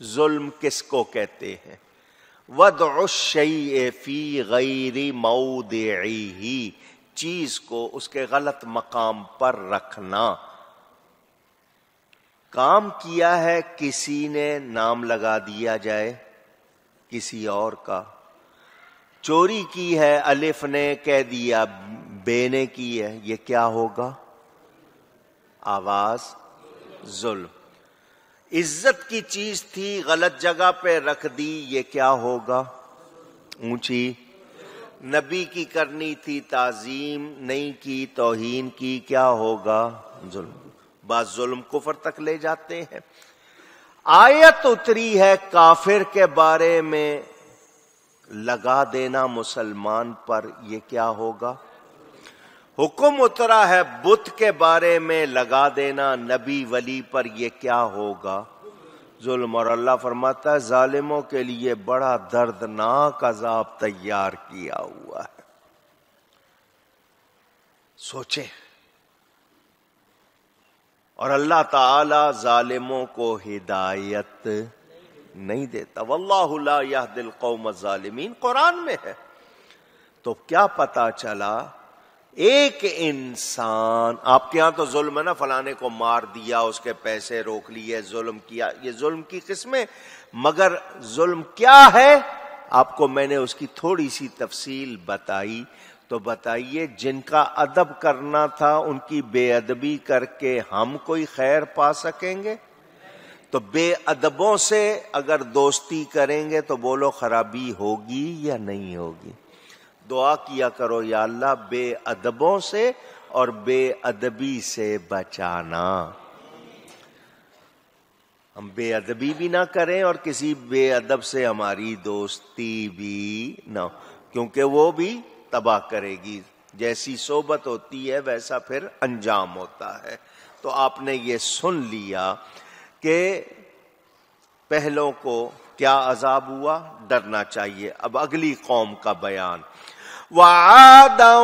ظلم کس کو کہتے ہیں؟ وضع الشیء فی غیر موضعہ، چیز کو اس کے غلط مقام پر رکھنا. کام کیا ہے کسی نے، نام لگا دیا جائے کسی اور کا. چوری کی ہے، الف نے کہہ دیا بے نے کی ہے، یہ کیا ہوگا؟ آواز ظلم. عزت کی چیز تھی، غلط جگہ پہ رکھ دی، یہ کیا ہوگا؟ اونچی. نبی کی کرنی تھی تعظیم، نہیں کی توہین کی، کیا ہوگا؟ ظلم. بعض ظلم کفر تک لے جاتے ہیں. آیت اتری ہے کافر کے بارے میں، لگا دینا مسلمان پر، یہ کیا ہوگا؟ حکم اترا ہے بت کے بارے میں، لگا دینا نبی ولی پر، یہ کیا ہوگا؟ ظلم. اور اللہ فرماتا ہے ظالموں کے لیے بڑا دردناک عذاب تیار کیا ہوا ہے. سوچیں. اور اللہ تعالی ظالموں کو ہدایت نہیں دیتا. واللہ لا یہدی القوم الظالمین قرآن میں ہے. تو کیا پتا چلا؟ ایک انسان، آپ کے ہاں تو ظلم ہے نا، فلانے کو مار دیا، اس کے پیسے روک لیے، ظلم کیا، یہ ظلم کی قسمیں. مگر ظلم کیا ہے؟ آپ کو میں نے اس کی تھوڑی سی تفصیل بتائی. تو بتائیے جن کا ادب کرنا تھا ان کی بے ادبی کر کے ہم کوئی خیر پا سکیں گے؟ تو بے ادبوں سے اگر دوستی کریں گے تو بولو خرابی ہوگی یا نہیں ہوگی؟ دعا کیا کرو یا اللہ بے ادبوں سے اور بے ادبی سے بچانا. ہم بے ادبی بھی نہ کریں اور کسی بے ادب سے ہماری دوستی بھی نہ، کیونکہ وہ بھی تباہ کرے گی. جیسی صحبت ہوتی ہے ویسا پھر انجام ہوتا ہے. تو آپ نے یہ سن لیا کہ پہلوں کو کیا عذاب ہوا، ڈرنا چاہیے. اب اگلی قوم کا بیان. وعادا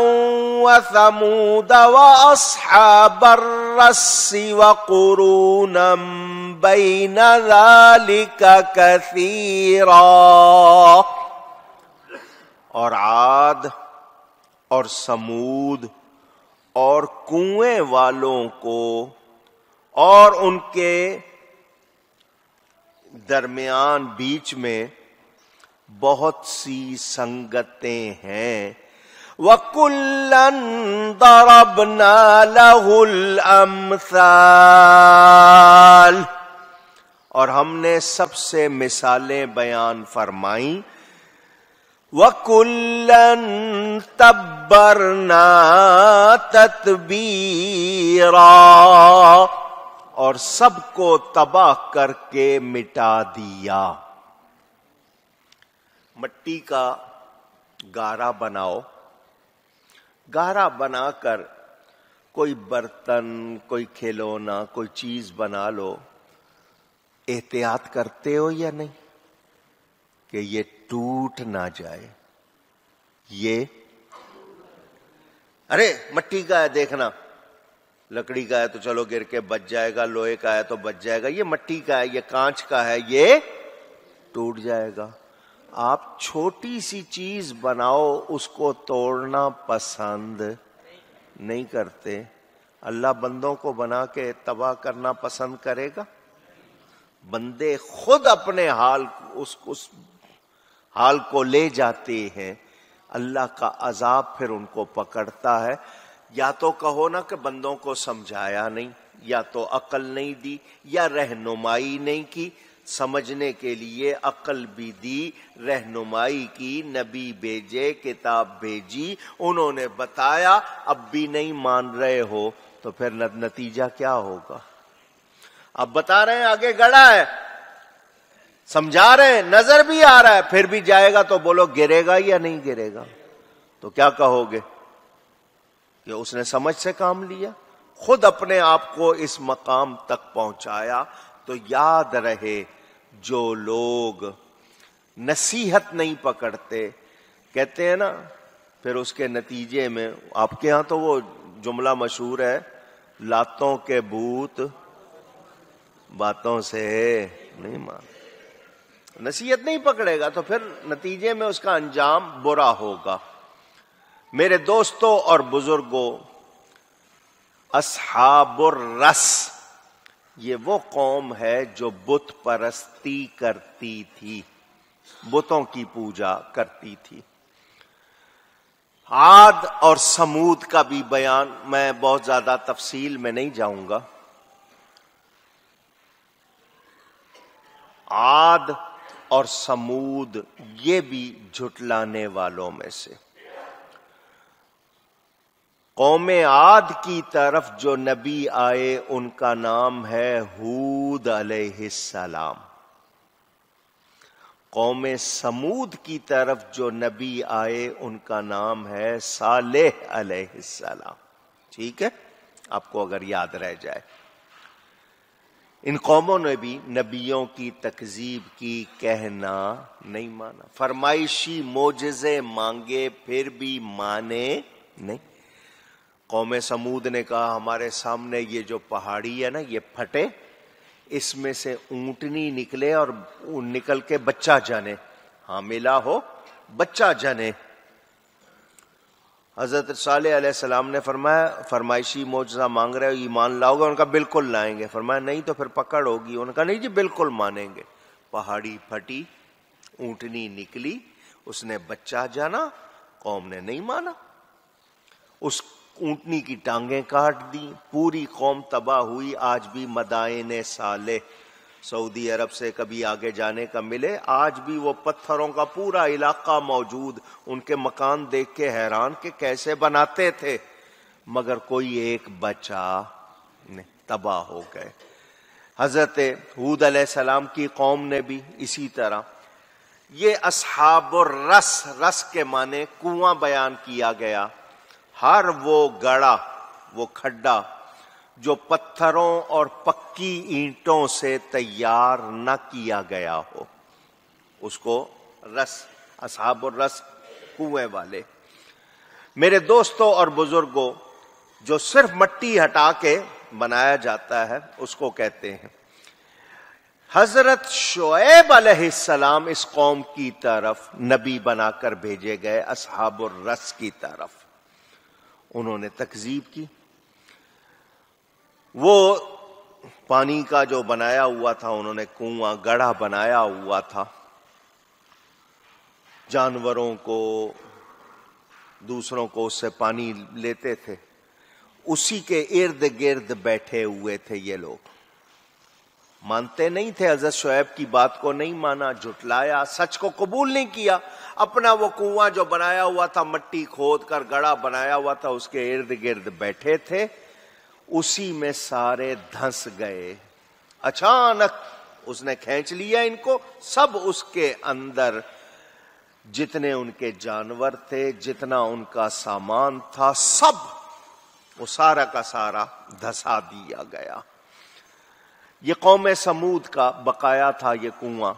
وثمود واصحاب الرس وقرونا بین ذلک کثیرا. اور عاد اور سمود اور کنویں والوں کو اور ان کے درمیان بیچ میں بہت سی سنگتیں ہیں. وَكُلًّا ضَرَبْنَا لَهُ الْأَمْثَالِ، اور ہم نے سب سے مثالیں بیان فرمائیں. وَكُلًّا تَبَّرْنَا تَتْبِيرًا، اور سب کو تباہ کر کے مٹا دیا. مٹی کا گارا بناؤ، گارا بنا کر کوئی برتن، کوئی کھلونا، کوئی چیز بنا لو. احتیاط کرتے ہو یا نہیں کہ یہ ٹوٹ نہ جائے؟ یہ ارے مٹی کا ہے دیکھنا، لکڑی کا ہے تو چلو گر کے بچ جائے گا، لوہے کا ہے تو بچ جائے گا. یہ مٹی کا ہے، یہ کانچ کا ہے، یہ ٹوٹ جائے گا. آپ چھوٹی سی چیز بناؤ، اس کو توڑنا پسند نہیں کرتے. اللہ بندوں کو بنا کے تباہ کرنا پسند کرے گا؟ بندے خود اپنے اس حال کو لے جاتے ہیں. اللہ کا عذاب پھر ان کو پکڑتا ہے. یا تو کہو نا کہ بندوں کو سمجھایا نہیں، یا تو عقل نہیں دی، یا رہنمائی نہیں کی. سمجھنے کے لیے عقل بھی دی، رہنمائی کی، نبی بھیجے، کتاب بھیجی، انہوں نے بتایا. اب بھی نہیں مان رہے ہو تو پھر نتیجہ کیا ہوگا؟ اب بتا رہے ہیں آگے گڑھا ہے، سمجھا رہے ہیں، نظر بھی آ رہا ہے، پھر بھی جائے گا تو بولو گرے گا یا نہیں گرے گا؟ تو کیا کہو گے کہ اس نے سمجھ سے کام لیا، خود اپنے آپ کو اس مقام تک پہنچایا. تو یاد رہے جو لوگ نصیحت نہیں پکڑتے، کہتے ہیں نا پھر اس کے نتیجے میں، آپ کے ہاں تو وہ جملہ مشہور ہے، لاتوں کے بھوت باتوں سے نہیں مان. نصیحت نہیں پکڑے گا تو پھر نتیجے میں اس کا انجام برا ہوگا۔ میرے دوستوں اور بزرگوں، اصحاب الرس یہ وہ قوم ہے جو بت پرستی کرتی تھی، بتوں کی پوجا کرتی تھی۔ عاد اور سمود کا بھی بیان، میں بہت زیادہ تفصیل میں نہیں جاؤں گا۔ عاد اور سمود یہ بھی جھٹلانے والوں میں سے۔ قوم عاد کی طرف جو نبی آئے ان کا نام ہے ہود علیہ السلام۔ قوم سمود کی طرف جو نبی آئے ان کا نام ہے صالح علیہ السلام۔ ٹھیک ہے، آپ کو اگر یاد رہ جائے۔ ان قوموں نے بھی نبیوں کی تکذیب کی، کہنا نہیں مانا، فرمائشی معجزے مانگے پھر بھی مانے نہیں۔ قوم سمود نے کہا ہمارے سامنے یہ جو پہاڑی ہے نا یہ پھٹے، اس میں سے اونٹنی نکلے اور نکل کے بچہ جنے، حاملہ ہو بچہ جنے۔ حضرت صالح علیہ السلام نے فرمایا فرمائشی معجزہ مانگ رہے ہو، ایمان لاؤ گے؟ ان کا بالکل لائیں گے۔ فرمایا نہیں تو پھر پکڑ ہوگی۔ ان کا نہیں جی بالکل مانیں گے۔ پہاڑی پھٹی، اونٹنی نکلی، اس نے بچہ جانا، قوم نے نہیں مانا، اس اونٹنی کی ٹانگیں کاٹ دی، پوری قوم تباہ ہوئی۔ آج بھی مدائن صالح سعودی عرب سے کبھی آگے جانے کا ملے، آج بھی وہ پتھروں کا پورا علاقہ موجود، ان کے مکان دیکھ کے حیران کہ کیسے بناتے تھے، مگر کوئی ایک بچا نہیں، تباہ ہو گئے۔ حضرت ہود علیہ السلام کی قوم نے بھی اسی طرح۔ یہ اصحاب الرس، رس کے معنی کنواں بیان کیا گیا، ہر وہ گڑھا، وہ کھڈا جو پتھروں اور پکی اینٹوں سے تیار نہ کیا گیا ہو، اس کو رس، اصحاب الرس کنویں والے۔ میرے دوستوں اور بزرگوں، جو صرف مٹی ہٹا کے بنایا جاتا ہے اس کو کہتے ہیں۔ حضرت شعیب علیہ السلام اس قوم کی طرف نبی بنا کر بھیجے گئے، اصحاب الرس کی طرف۔ انہوں نے تکذیب کی۔ وہ پانی کا جو بنایا ہوا تھا، انہوں نے کنواں گڑھا بنایا ہوا تھا، جانوروں کو، دوسروں کو اس سے پانی لیتے تھے، اسی کے ارد گرد بیٹھے ہوئے تھے یہ لوگ۔ مانتے نہیں تھے، حضرت شعیب کی بات کو نہیں مانا، جھٹلایا، سچ کو قبول نہیں کیا۔ اپنا وہ کنواں جو بنایا ہوا تھا، مٹی کھود کر گڑھا بنایا ہوا تھا، اس کے ارد گرد بیٹھے تھے، اسی میں سارے دھنس گئے۔ اچانک اس نے کھینچ لیا ان کو، سب اس کے اندر، جتنے ان کے جانور تھے، جتنا ان کا سامان تھا، سب وہ سارا کا سارا دھسا دیا گیا۔ یہ قوم سمود کا بقایا تھا یہ کنواں۔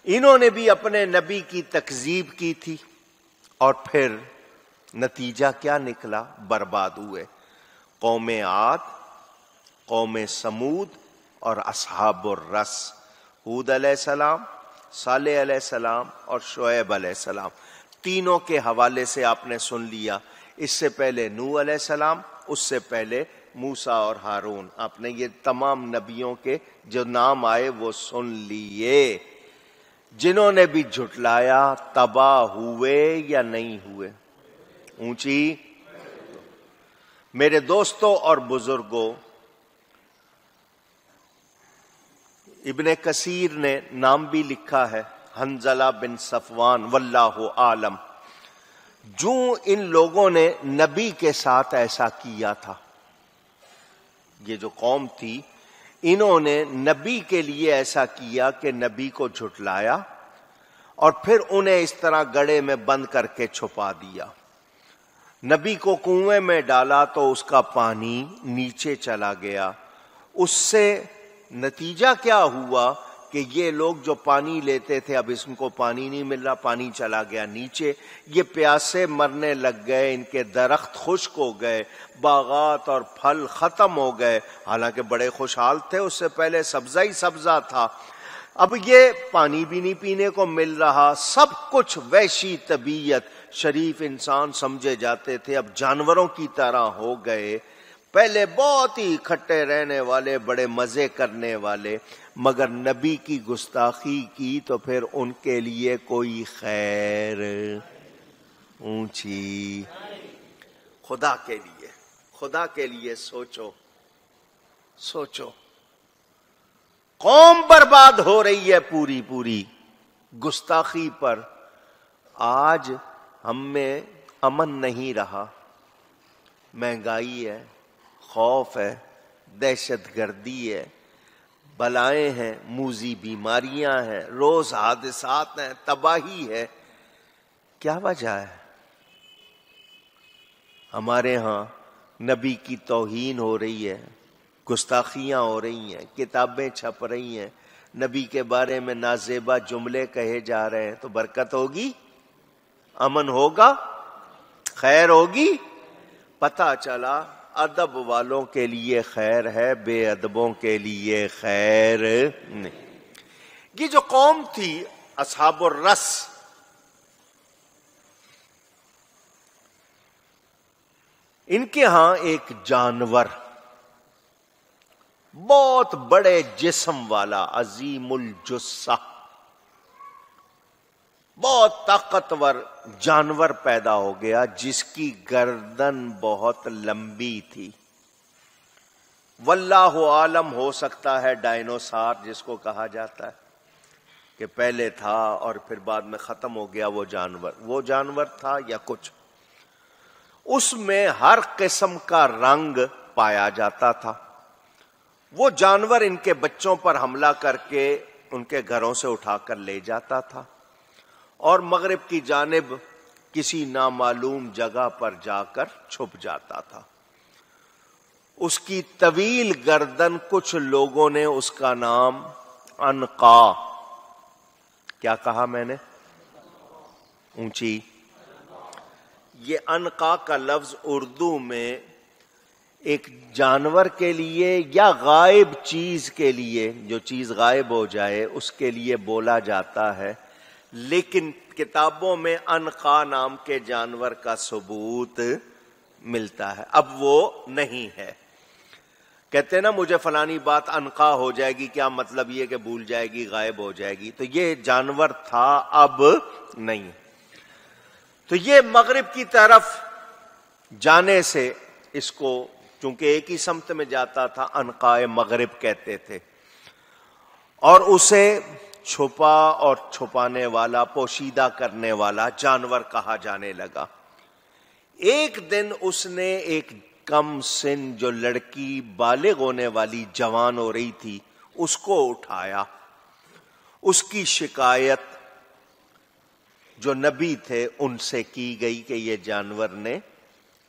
انہوں نے بھی اپنے نبی کی تکذیب کی تھی، اور پھر نتیجہ کیا نکلا؟ برباد ہوئے۔ قوم عاد، قوم سمود اور اصحاب الرس، ہود علیہ السلام، صالح علیہ السلام اور شعیب علیہ السلام، تینوں کے حوالے سے آپ نے سن لیا۔ اس سے پہلے نوح علیہ السلام، اس سے پہلے موسیٰ اور ہارون، آپ نے یہ تمام نبیوں کے جو نام آئے وہ سن لیے۔ جنہوں نے بھی جھٹلایا تباہ ہوئے یا نہیں ہوئے؟ اونچی۔ میرے دوستوں اور بزرگوں، ابن کثیر نے نام بھی لکھا ہے، حنظلہ بن صفوان، واللہ عالم، جو ان لوگوں نے نبی کے ساتھ ایسا کیا تھا، یہ جو قوم تھی، انہوں نے نبی کے لیے ایسا کیا کہ نبی کو جھٹلایا اور پھر انہیں اس طرح گڑھے میں بند کر کے چھپا دیا۔ نبی کو کنویں میں ڈالا تو اس کا پانی نیچے چلا گیا۔ اس سے نتیجہ کیا ہوا کہ یہ لوگ جو پانی لیتے تھے، اب اس کو پانی نہیں مل رہا، پانی چلا گیا نیچے، یہ پیاسے مرنے لگ گئے، ان کے درخت خشک ہو گئے، باغات اور پھل ختم ہو گئے، حالانکہ بڑے خوشحال تھے، اس سے پہلے سبزہ ہی سبزہ تھا۔ اب یہ پانی بھی نہیں پینے کو مل رہا، سب کچھ وحشی طبیعت، شریف انسان سمجھے جاتے تھے اب جانوروں کی طرح ہو گئے. پہلے بہت ہی کھٹے رہنے والے، بڑے مزے کرنے والے، مگر نبی کی گستاخی کی تو پھر ان کے لیے کوئی خیر اونچی. خدا کے لیے سوچو قوم برباد ہو رہی ہے پوری گستاخی پر. آج ہم میں امن نہیں رہا، مہنگائی ہے، خوف ہے، دہشت گردی ہے، بلائیں ہیں، موذی بیماریاں ہیں، روز حادثات ہیں، تباہی ہے. کیا وجہ ہے؟ ہمارے ہاں نبی کی توہین ہو رہی ہے، گستاخیاں ہو رہی ہیں، کتابیں چھپ رہی ہیں، نبی کے بارے میں نازیبا جملے کہے جا رہے ہیں. تو برکت ہوگی، امن ہوگا، خیر ہوگی. پتہ چلا ادب والوں کے لیے خیر ہے، بے ادبوں کے لیے خیر نہیں. یہ جو قوم تھی اصحاب الرس، ان کے ہاں ایک جانور بہت بڑے جسم والا، عظیم الجثہ، بہت طاقتور جانور پیدا ہو گیا جس کی گردن بہت لمبی تھی. واللہ عالم، ہو سکتا ہے ڈائنوسار جس کو کہا جاتا ہے کہ پہلے تھا اور پھر بعد میں ختم ہو گیا وہ جانور تھا یا کچھ. اس میں ہر قسم کا رنگ پایا جاتا تھا. وہ جانور ان کے بچوں پر حملہ کر کے ان کے گھروں سے اٹھا کر لے جاتا تھا اور مغرب کی جانب کسی نامعلوم جگہ پر جا کر چھپ جاتا تھا. اس کی طویل گردن، کچھ لوگوں نے اس کا نام عنقا، کیا کہا میں نے؟ اونچی. یہ عنقا کا لفظ اردو میں ایک جانور کے لیے یا غائب چیز کے لیے، جو چیز غائب ہو جائے اس کے لیے بولا جاتا ہے، لیکن کتابوں میں عنقا نام کے جانور کا ثبوت ملتا ہے. اب وہ نہیں ہے. کہتے ہیں نا مجھے فلانی بات عنقا ہو جائے گی، کیا مطلب یہ کہ بھول جائے گی، غائب ہو جائے گی. تو یہ جانور تھا، اب نہیں. تو یہ مغرب کی طرف جانے سے اس کو، چونکہ ایک ہی سمت میں جاتا تھا، عنقائے مغرب کہتے تھے. اور اسے چھپا اور چھپانے والا، پوشیدہ کرنے والا جانور کہا جانے لگا. ایک دن اس نے ایک کم سن جو لڑکی بالغ ہونے والی جوان ہو رہی تھی اس کو اٹھایا. اس کی شکایت جو نبی تھے ان سے کی گئی کہ یہ جانور نے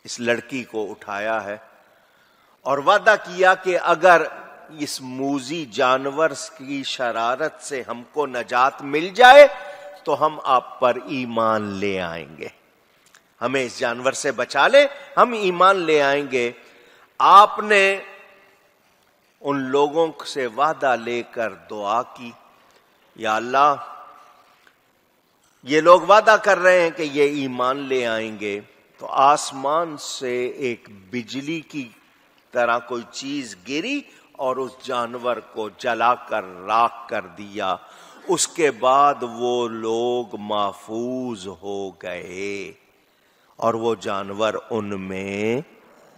اس لڑکی کو اٹھایا ہے، اور وعدہ کیا کہ اگر اس موذی جانور کی شرارت سے ہم کو نجات مل جائے تو ہم آپ پر ایمان لے آئیں گے. ہمیں اس جانور سے بچا لے، ہم ایمان لے آئیں گے. آپ نے ان لوگوں سے وعدہ لے کر دعا کی، یا اللہ یہ لوگ وعدہ کر رہے ہیں کہ یہ ایمان لے آئیں گے. تو آسمان سے ایک بجلی کی طرح کوئی چیز گری اور اس جانور کو جلا کر راکھ کر دیا. اس کے بعد وہ لوگ محفوظ ہو گئے اور وہ جانور ان میں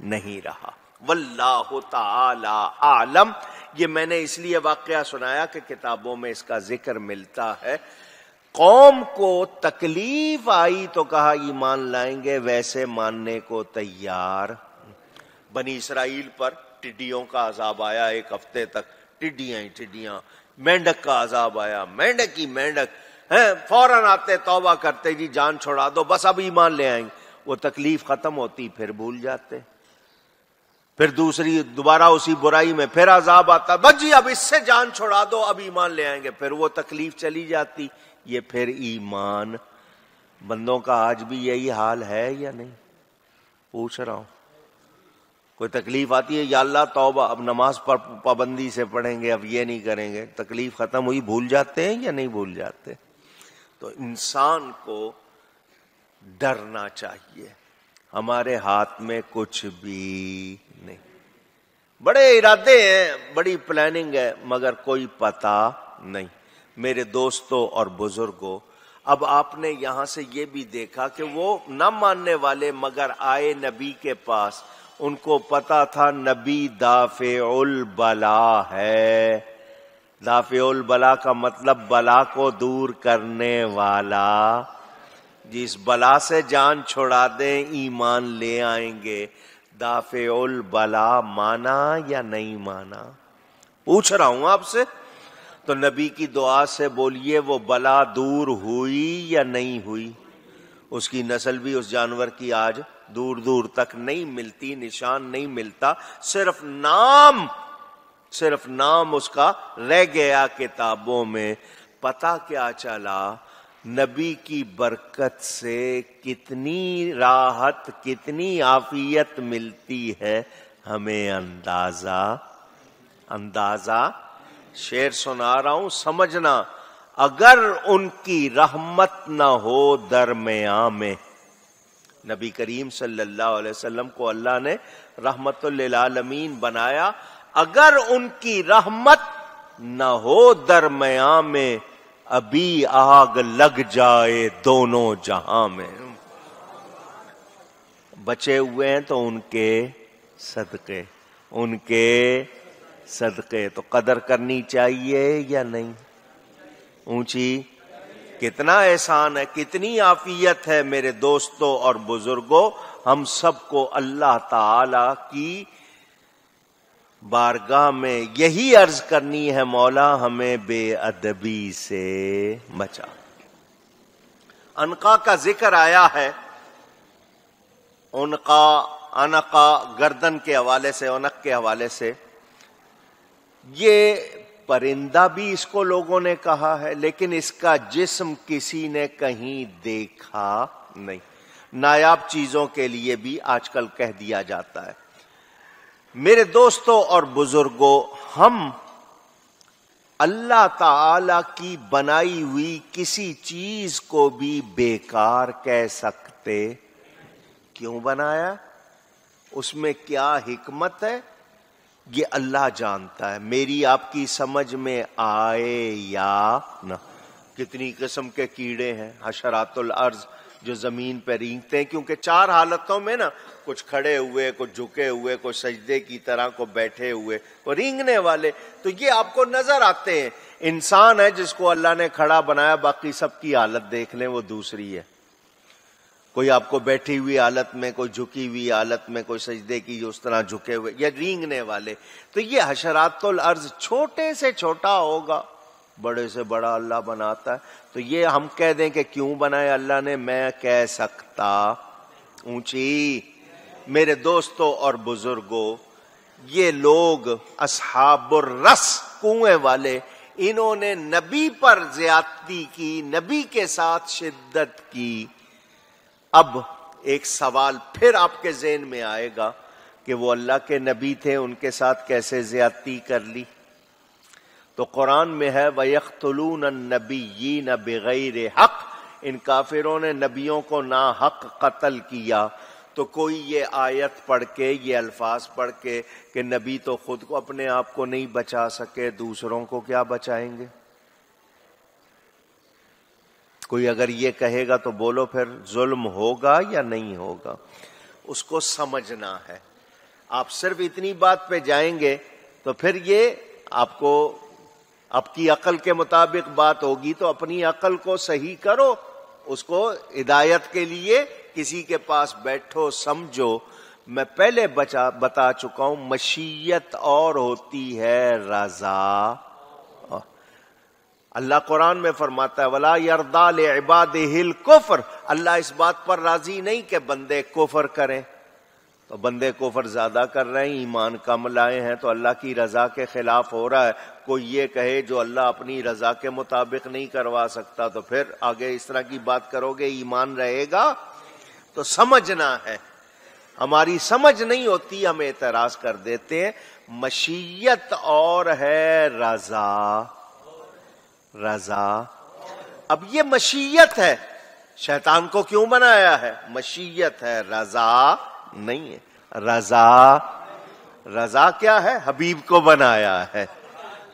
نہیں رہا. واللہ تعالی عالم. یہ میں نے اس لیے واقعہ سنایا کہ کتابوں میں اس کا ذکر ملتا ہے. قوم کو تکلیف آئی تو کہا ایمان لائیں گے، ویسے ماننے کو تیار. بنی اسرائیل پر ٹڈیوں کا عذاب آیا، ایک ہفتے تک ٹڈیاں ہی ٹڈیاں. مینڈک کا عذاب آیا، مینڈک ہی مینڈک. فوراً آتے، توبہ کرتے، جی جان چھوڑا دو، بس اب ایمان لے آئیں گے. وہ تکلیف ختم ہوتی پھر بھول جاتے، پھر دوبارہ اسی برائی میں پھر عذاب آتا، بس جی اب اس سے جان چھوڑا دو، اب ایمان لے آئیں گے. پھر وہ تکلیف چلی جاتی. یہ پھر ایمان. بندوں کا آج بھی یہی حال ہے یا نہیں؟ پوچھ رہا ہوں. کوئی تکلیف آتی ہے یا اللہ توبہ اب نماز پر پابندی سے پڑھیں گے، اب یہ نہیں کریں گے، تکلیف ختم ہوئی، بھول جاتے ہیں یا نہیں بھول جاتے؟ تو انسان کو ڈرنا چاہیے، ہمارے ہاتھ میں کچھ بھی نہیں، بڑے ارادے ہیں، بڑی پلاننگ ہے، مگر کوئی پتہ نہیں۔ میرے دوستوں اور بزرگوں، اب آپ نے یہاں سے یہ بھی دیکھا کہ وہ نہ ماننے والے مگر آئے نبی کے پاس، ان کو پتا تھا نبی دافع البلا ہے۔ دافع البلا کا مطلب بلا کو دور کرنے والا، جس بلا سے جان چھڑا دیں ایمان لے آئیں گے۔ دافع البلا مانا یا نہیں مانا؟ پوچھ رہا ہوں آپ سے۔ تو نبی کی دعا سے بولیے وہ بلا دور ہوئی یا نہیں ہوئی؟ اس کی نسل بھی اس جانور کی آج دور دور تک نہیں ملتی، نشان نہیں ملتا، صرف نام اس کا رہ گیا کتابوں میں۔ پتہ کیا چلا؟ نبی کی برکت سے کتنی راحت، کتنی عافیت ملتی ہے ہمیں اندازہ شعر سنا رہا ہوں، سمجھنا۔ اگر ان کی رحمت نہ ہو درمیان میں، نبی کریم صلی اللہ علیہ وسلم کو اللہ نے رحمت للعالمین بنایا، اگر ان کی رحمت نہ ہو درمیان میں، ابھی آگ لگ جائے دونوں جہاں میں۔ بچے ہوئے ہیں تو ان کے صدقے تو قدر کرنی چاہیے یا نہیں؟ اونچی کتنا احسان ہے، کتنی عافیت ہے میرے دوستوں اور بزرگوں۔ ہم سب کو اللہ تعالی کی بارگاہ میں یہی عرض کرنی ہے، مولا ہمیں بے ادبی سے بچا۔ عنقا کا ذکر آیا ہے، عنقا گردن کے حوالے سے، عنق کے حوالے سے۔ یہ پرندہ بھی اس کو لوگوں نے کہا ہے، لیکن اس کا جسم کسی نے کہیں دیکھا نہیں۔ نایاب چیزوں کے لیے بھی آج کل کہہ دیا جاتا ہے۔ میرے دوستوں اور بزرگوں، ہم اللہ تعالی کی بنائی ہوئی کسی چیز کو بھی بیکار کہہ سکتے؟ کیوں بنایا؟ اس میں کیا حکمت ہے؟ یہ اللہ جانتا ہے، میری آپ کی سمجھ میں آئے یا نہ۔ کتنی قسم کے کیڑے ہیں حشرات الارض جو زمین پہ رینگتے ہیں، کیونکہ چار حالتوں میں نا، کچھ کھڑے ہوئے، کچھ جھکے ہوئے، کچھ سجدے کی طرح کو بیٹھے ہوئے، وہ رینگنے والے، تو یہ آپ کو نظر آتے ہیں۔ انسان ہے جس کو اللہ نے کھڑا بنایا، باقی سب کی حالت دیکھ لیں وہ دوسری ہے۔ کوئی آپ کو بیٹھی ہوئی حالت میں، کوئی جھکی ہوئی حالت میں، کوئی سجدے کی اس طرح جھکے ہوئے، یا رینگنے والے۔ تو یہ حشرات الارض چھوٹے سے چھوٹا ہوگا، بڑے سے بڑا اللہ بناتا ہے۔ تو یہ ہم کہہ دیں کہ کیوں بنایا اللہ نے، میں کہہ سکتا؟ اونچی میرے دوستوں اور بزرگوں، یہ لوگ اصحاب الرس، کنویں والے، انہوں نے نبی پر زیادتی کی، نبی کے ساتھ شدت کی۔ اب ایک سوال پھر آپ کے ذہن میں آئے گا کہ وہ اللہ کے نبی تھے، ان کے ساتھ کیسے زیادتی کر لی؟ تو قرآن میں ہے وَيَقْتُلُونَ النَّبِيِّينَ بِغَيْرِ حق، ان کافروں نے نبیوں کو ناحق قتل کیا۔ تو کوئی یہ آیت پڑھ کے، یہ الفاظ پڑھ کے کہ نبی تو خود کو اپنے آپ کو نہیں بچا سکے، دوسروں کو کیا بچائیں گے؟ کوئی اگر یہ کہے گا تو بولو پھر ظلم ہوگا یا نہیں ہوگا؟ اس کو سمجھنا ہے۔ آپ صرف اتنی بات پہ جائیں گے تو پھر یہ آپ کو، آپ کی عقل کے مطابق بات ہوگی تو اپنی عقل کو صحیح کرو، اس کو ہدایت کے لیے کسی کے پاس بیٹھو، سمجھو۔ میں پہلے بتا چکا ہوں، مشیت اور ہوتی ہے رضا۔ اللہ قرآن میں فرماتا ہے وَلَا يَرْضَىٰ لِعِبَادِهِ الْكُفْرَ، اللہ اس بات پر راضی نہیں کہ بندے کفر کریں۔ تو بندے کفر زیادہ کر رہے ہیں، ایمان کم لائے ہیں، تو اللہ کی رضا کے خلاف ہو رہا ہے۔ کوئی یہ کہے جو اللہ اپنی رضا کے مطابق نہیں کروا سکتا، تو پھر آگے اس طرح کی بات کرو گے، ایمان رہے گا؟ تو سمجھنا ہے ہماری سمجھ نہیں ہوتی، ہم اعتراض کر دیتے ہیں. مشیت اور ہے رضا. رضا اب یہ مشیت ہے، شیطان کو کیوں بنایا ہے؟ مشیت ہے، رضا نہیں ہے. رضا کیا ہے؟ حبیب کو بنایا ہے.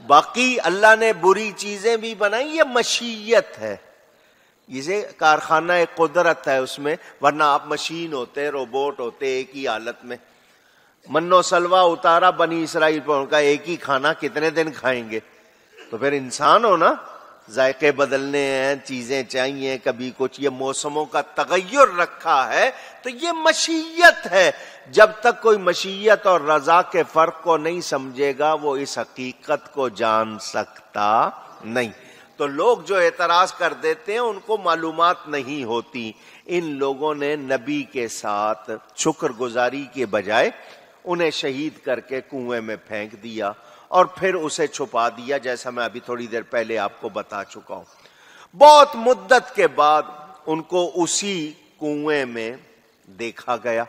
باقی اللہ نے بری چیزیں بھی بنائی، یہ مشیت ہے. یہ کارخانہ قدرت ہے اس میں، ورنہ آپ مشین ہوتے، روبوٹ ہوتے ایک ہی حالت میں. من و سلوہ اتارا بنی اسرائیل پر، ان کا ایک ہی کھانا کتنے دن کھائیں گے؟ تو پھر انسان ہو نا، ذائقے بدلنے ہیں، چیزیں چاہیے، کبھی کچھ. یہ موسموں کا تغیر رکھا ہے تو یہ مشیت ہے. جب تک کوئی مشیت اور رضا کے فرق کو نہیں سمجھے گا وہ اس حقیقت کو جان سکتا نہیں. تو لوگ جو اعتراض کر دیتے ہیں ان کو معلومات نہیں ہوتی. ان لوگوں نے نبی کے ساتھ شکر گزاری کے بجائے انہیں شہید کر کے کنویں میں پھینک دیا اور پھر اسے چھپا دیا، جیسا میں ابھی تھوڑی دیر پہلے آپ کو بتا چکا ہوں. بہت مدت کے بعد ان کو اسی کنویں میں دیکھا گیا.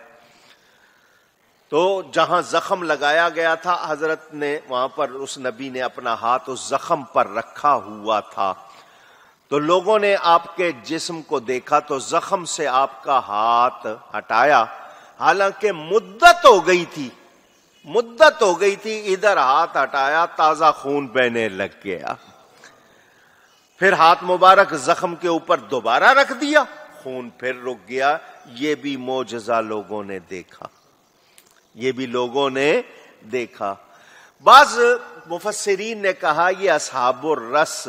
تو جہاں زخم لگایا گیا تھا حضرت نے وہاں پر اس نبی نے اپنا ہاتھ اس زخم پر رکھا ہوا تھا. تو لوگوں نے آپ کے جسم کو دیکھا تو زخم سے آپ کا ہاتھ ہٹایا، حالانکہ مدت ہو گئی تھی. ادھر ہاتھ ہٹایا، تازہ خون بہنے لگ گیا. پھر ہاتھ مبارک زخم کے اوپر دوبارہ رکھ دیا، خون پھر رک گیا. یہ بھی معجزہ لوگوں نے دیکھا، یہ بھی لوگوں نے دیکھا. بعض مفسرین نے کہا یہ اصحاب الرس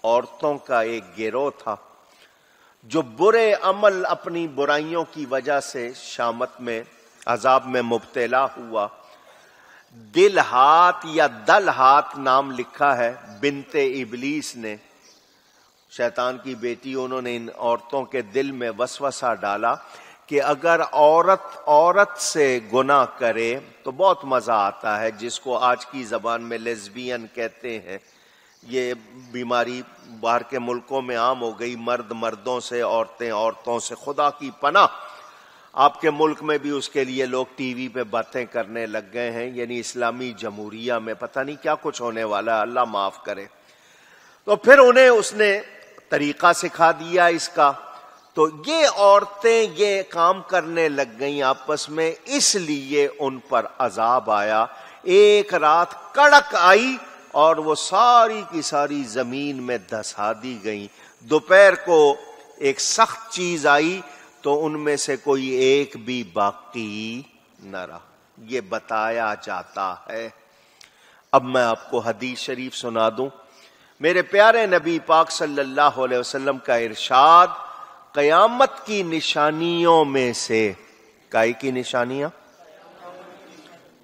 عورتوں کا ایک گروہ تھا جو برے عمل اپنی برائیوں کی وجہ سے شامت میں عذاب میں مبتلا ہوا. دل ہاتھ یا دل ہاتھ نام لکھا ہے بنت ابلیس نے، شیطان کی بیٹی. انہوں نے ان عورتوں کے دل میں وسوسہ ڈالا کہ اگر عورت سے گناہ کرے تو بہت مزہ آتا ہے، جس کو آج کی زبان میں لیزبین کہتے ہیں. یہ بیماری باہر کے ملکوں میں عام ہو گئی، مرد مردوں سے، عورتیں عورتوں سے. خدا کی پناہ آپ کے ملک میں بھی اس کے لیے لوگ ٹی وی پہ باتیں کرنے لگ گئے ہیں. یعنی اسلامی جمہوریہ میں پتہ نہیں کیا کچھ ہونے والا ہے، اللہ معاف کرے. تو پھر انہیں اس نے طریقہ سکھا دیا اس کا. تو یہ عورتیں یہ کام کرنے لگ گئیں آپس میں، اس لیے ان پر عذاب آیا. ایک رات کڑک آئی اور وہ ساری کی ساری زمین میں دھسا دی گئیں. دوپہر کو ایک سخت چیز آئی تو ان میں سے کوئی ایک بھی باقی نہ رہا. یہ بتایا جاتا ہے. اب میں آپ کو حدیث شریف سنا دوں. میرے پیارے نبی پاک صلی اللہ علیہ وسلم کا ارشاد، قیامت کی نشانیوں میں سے، کائی کی نشانیاں؟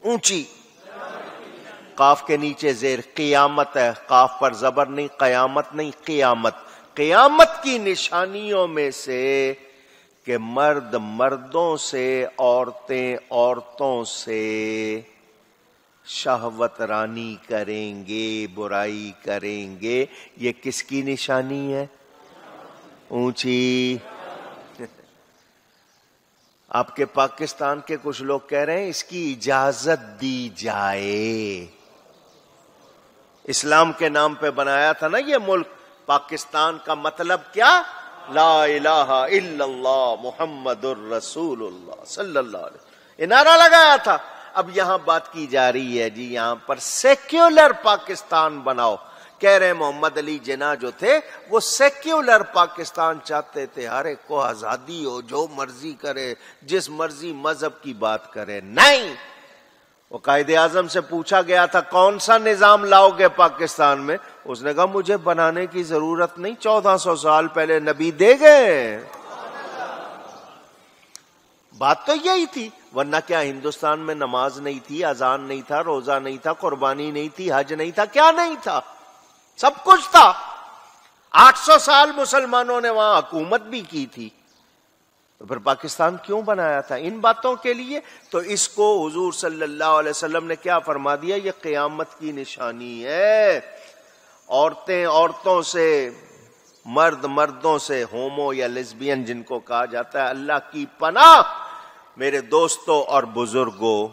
اونچی، قاف کے نیچے زیر، قیامت ہے، قاف پر زبر نہیں، قیامت نہیں، قیامت. قیامت کی نشانیوں میں سے کہ مرد مردوں سے، عورتیں عورتوں سے شہوت رانی کریں گے، برائی کریں گے. یہ کس کی نشانی ہے؟ اونچی. آپ کے پاکستان کے کچھ لوگ کہہ رہے ہیں اس کی اجازت دی جائے. اسلام کے نام پہ بنایا تھا نا یہ ملک پاکستان، کا مطلب کیا؟ لا الہ الا اللہ محمد الرسول اللہ صلی اللہ علیہ وسلم، یہ نعرہ لگایا تھا. اب یہاں بات کی جا رہی ہے جی یہاں پر سیکولر پاکستان بناؤ. کہہ رہے محمد علی جناح جو تھے وہ سیکولر پاکستان چاہتے تھے، ہر ایک کو آزادی ہو، جو مرضی کرے، جس مرضی مذہب کی بات کرے. نہیں، وہ قائد اعظم سے پوچھا گیا تھا کون سا نظام لاؤ گے پاکستان میں؟ اس نے کہا مجھے بنانے کی ضرورت نہیں، 1400 سال پہلے نبی دے گئے. بات تو یہی تھی. ورنہ کیا ہندوستان میں نماز نہیں تھی، اذان نہیں تھا، روزہ نہیں تھا، قربانی نہیں تھی، حج نہیں تھا، کیا نہیں تھا؟ سب کچھ تھا. 800 سال مسلمانوں نے وہاں حکومت بھی کی تھی. تو پھر پاکستان کیوں بنایا تھا؟ ان باتوں کے لیے. تو اس کو حضور صلی اللہ علیہ وسلم نے کیا فرما دیا؟ یہ قیامت کی نشانی ہے. عورتیں عورتوں سے، مرد مردوں سے، ہومو یا لیزبین جن کو کہا جاتا ہے، اللہ کی پناہ میرے دوستوں اور بزرگوں،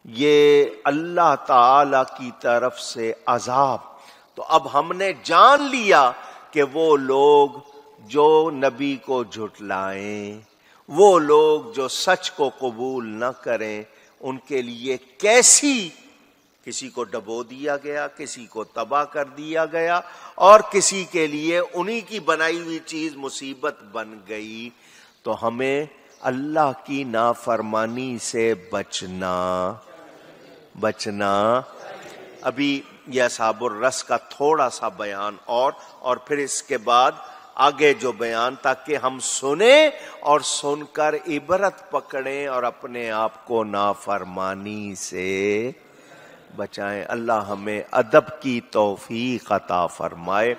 یہ اللہ تعالی کی طرف سے عذاب، تو اب ہم نے جان لیا کہ وہ لوگ جو نبی کو جھٹلائیں، وہ لوگ جو سچ کو قبول نہ کریں، ان کے لیے کیسی، کسی کو ڈبو دیا گیا، کسی کو تباہ کر دیا گیا، اور کسی کے لیے انہی کی بنائی ہوئی چیز مصیبت بن گئی۔ تو ہمیں اللہ کی نافرمانی سے بچنا۔ ابھی یہ اصحاب الرس کا تھوڑا سا بیان اور پھر اس کے بعد آگے جو بیان، تاکہ ہم سنیں اور سن کر عبرت پکڑیں اور اپنے آپ کو نافرمانی سے بچائیں۔ اللہ ہمیں ادب کی توفیق عطا فرمائے۔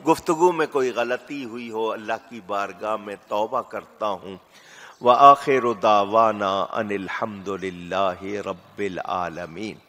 گفتگو میں کوئی غلطی ہوئی ہو اللہ کی بارگاہ میں توبہ کرتا ہوں۔ وآخر دعوانا ان الحمد للہ رب العالمین۔